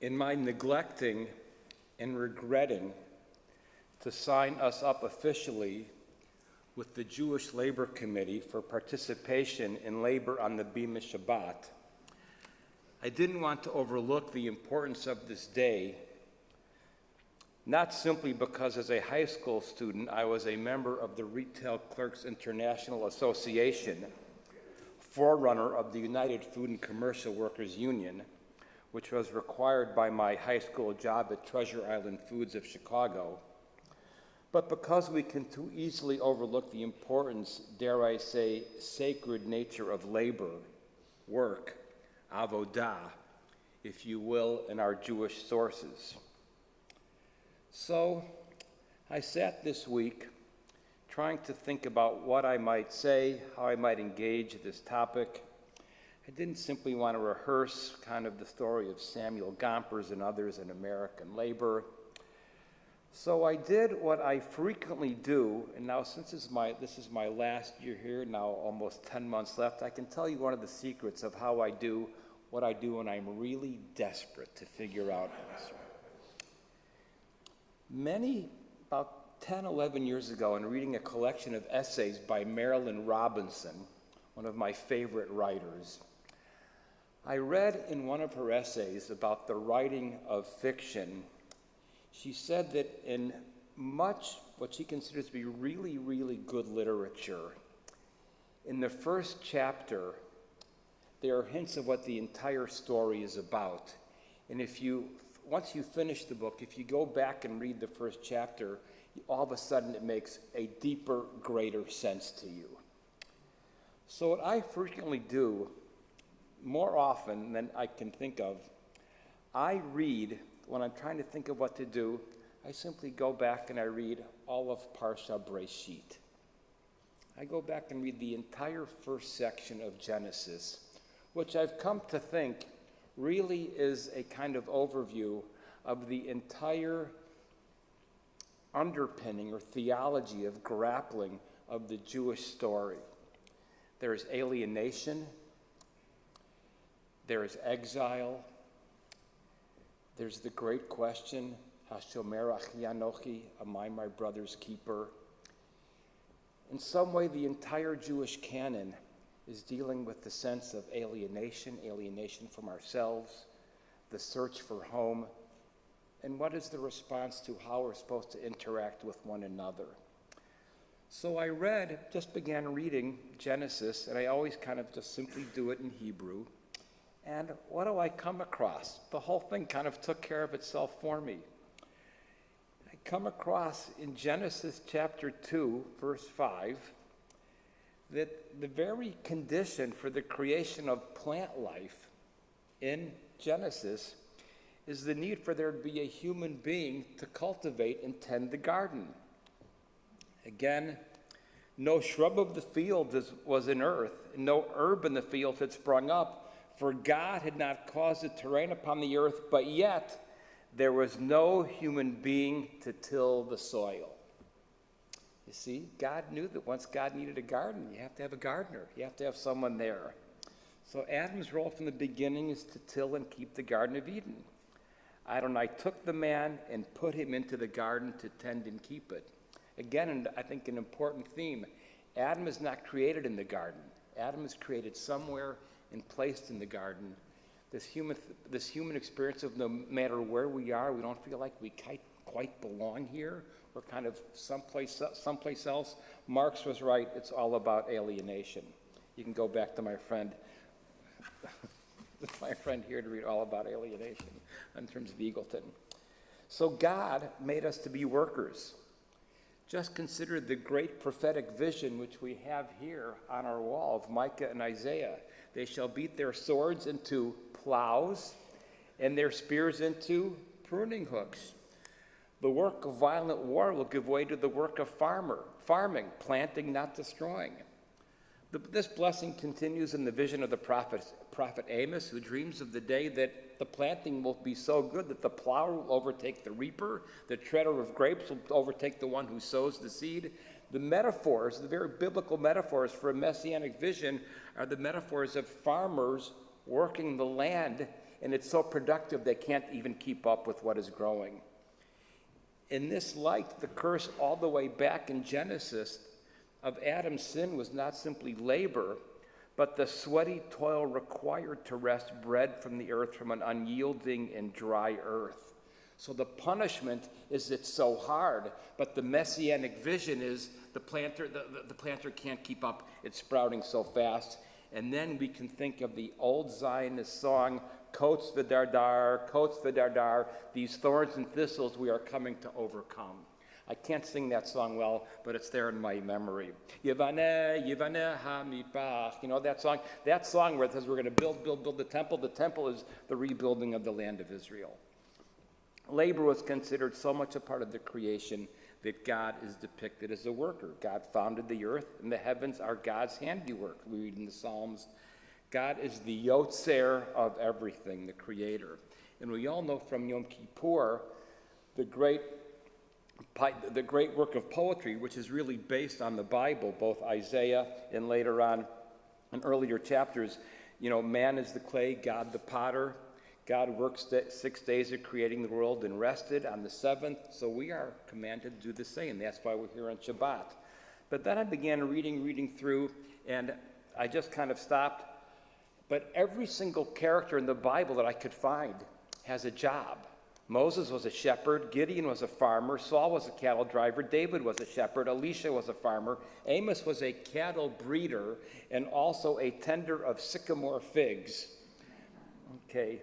in my neglecting and regretting to sign us up officially with the Jewish Labor Committee for participation in labor on the Bimah Shabbat, I didn't want to overlook the importance of this day, not simply because as a high school student I was a member of the Retail Clerks International Association, forerunner of the United Food and Commercial Workers Union, which was required by my high school job at Treasure Island Foods of Chicago, but because we can too easily overlook the importance, dare I say, sacred nature of labor, work, avodah, if you will, in our Jewish sources. So I sat this week trying to think about what I might say, how I might engage this topic. I didn't simply want to rehearse kind of the story of Samuel Gompers and others in American labor. So I did what I frequently do, and now since this is my last year here, now almost 10 months left, I can tell you one of the secrets of how I do what I do when I'm really desperate to figure out. About 10, 11 years ago, in reading a collection of essays by Marilynne Robinson, one of my favorite writers, I read in one of her essays about the writing of fiction. She said that in much what she considers to be really, really good literature, in the first chapter, there are hints of what the entire story is about. And once you finish the book, if you go back and read the first chapter, all of a sudden it makes a deeper, greater sense to you. So what I frequently do, more often than I can think of, I read, when I'm trying to think of what to do, I simply go back and I read all of Parsha Breshit. I go back and read the entire first section of Genesis, which I've come to think really is a kind of overview of the entire underpinning or theology of grappling of the Jewish story. There is alienation, there is exile, there's the great question, Hashomer Achi Anochi, am I my brother's keeper? In some way, the entire Jewish canon is dealing with the sense of alienation from ourselves, the search for home, and what is the response to how we're supposed to interact with one another. So I just began reading Genesis, and I always kind of just simply do it in Hebrew. And what do I come across? The whole thing kind of took care of itself for me. I come across in Genesis chapter 2, verse 5, that the very condition for the creation of plant life in Genesis is the need for there to be a human being to cultivate and tend the garden. Again, no shrub of the field was in earth, and no herb in the field had sprung up, for God had not caused it to rain upon the earth, but yet there was no human being to till the soil. You see, God knew that once God needed a garden, you have to have a gardener. You have to have someone there. So Adam's role from the beginning is to till and keep the Garden of Eden. Adonai took the man and put him into the garden to tend and keep it. Again, and I think an important theme, Adam is not created in the garden. Adam is created somewhere and placed in the garden. This human experience of no matter where we are, we don't feel like we quite belong here. We're kind of someplace else. Marx was right. It's all about alienation. You can go back to my friend here to read all about alienation in terms of Eagleton. So God made us to be workers. Just consider the great prophetic vision which we have here on our wall of Micah and Isaiah. They shall beat their swords into plows and their spears into pruning hooks. The work of violent war will give way to the work of farming, planting, not destroying. This blessing continues in the vision of the prophet Amos, who dreams of the day that the planting will be so good that the plower will overtake the reaper, the treader of grapes will overtake the one who sows the seed. The metaphors, the very biblical metaphors for a messianic vision, are the metaphors of farmers working the land and it's so productive they can't even keep up with what is growing. In this light, the curse all the way back in Genesis of Adam's sin was not simply labor, but the sweaty toil required to wrest bread from the earth from an unyielding and dry earth. So the punishment is it's so hard, but the messianic vision is the planter can't keep up, it's sprouting so fast. And then we can think of the old Zionist song, Coats Vidardar, these thorns and thistles we are coming to overcome. I can't sing that song well, but it's there in my memory. Yivaneh HaMipach. You know that song? That song where it says we're going to build the temple. The temple is the rebuilding of the land of Israel. Labor was considered so much a part of the creation that God is depicted as a worker. God founded the earth, and the heavens are God's handiwork. We read in the Psalms, God is the Yotzer of everything, the creator. And we all know from Yom Kippur, the great work of poetry, which is really based on the Bible, both Isaiah and later on in earlier chapters. You know, man is the clay, God the potter. God worked 6 days at creating the world and rested on the seventh, so we are commanded to do the same. That's why we're here on Shabbat. But then I began reading through, and I just kind of stopped. But every single character in the Bible that I could find has a job. Moses was a shepherd, Gideon was a farmer, Saul was a cattle driver, David was a shepherd, Elisha was a farmer, Amos was a cattle breeder, and also a tender of sycamore figs. Okay.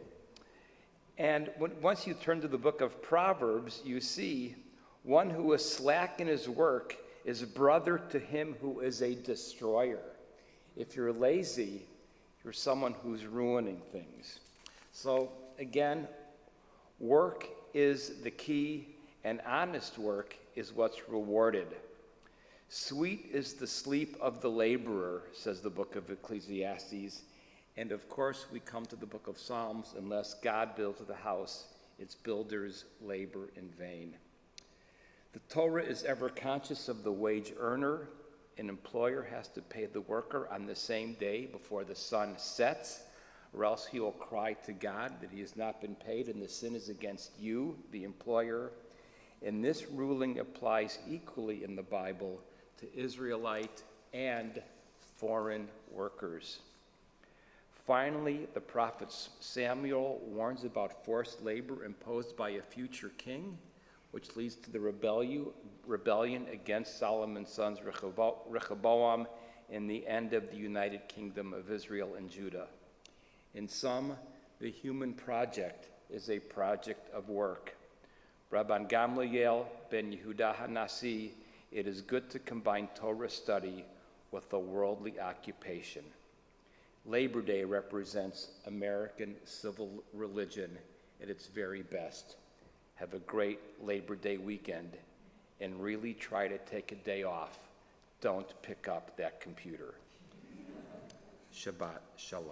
And once you turn to the book of Proverbs, you see one who is slack in his work is brother to him who is a destroyer. If you're lazy, you're someone who's ruining things. So again, work is the key, and honest work is what's rewarded. Sweet is the sleep of the laborer, says the book of Ecclesiastes. And of course, we come to the book of Psalms, unless God builds the house, its builders labor in vain. The Torah is ever conscious of the wage earner. An employer has to pay the worker on the same day before the sun sets, or else he will cry to God that he has not been paid, and the sin is against you, the employer. And this ruling applies equally in the Bible to Israelite and foreign workers. Finally, the prophet Samuel warns about forced labor imposed by a future king, which leads to the rebellion against Solomon's sons Rehoboam and the end of the united kingdom of Israel and Judah. In sum, the human project is a project of work. Rabban Gamliel ben Yehuda HaNasi, it is good to combine Torah study with a worldly occupation. Labor Day represents American civil religion at its very best. Have a great Labor Day weekend and really try to take a day off. Don't pick up that computer. Shabbat Shalom.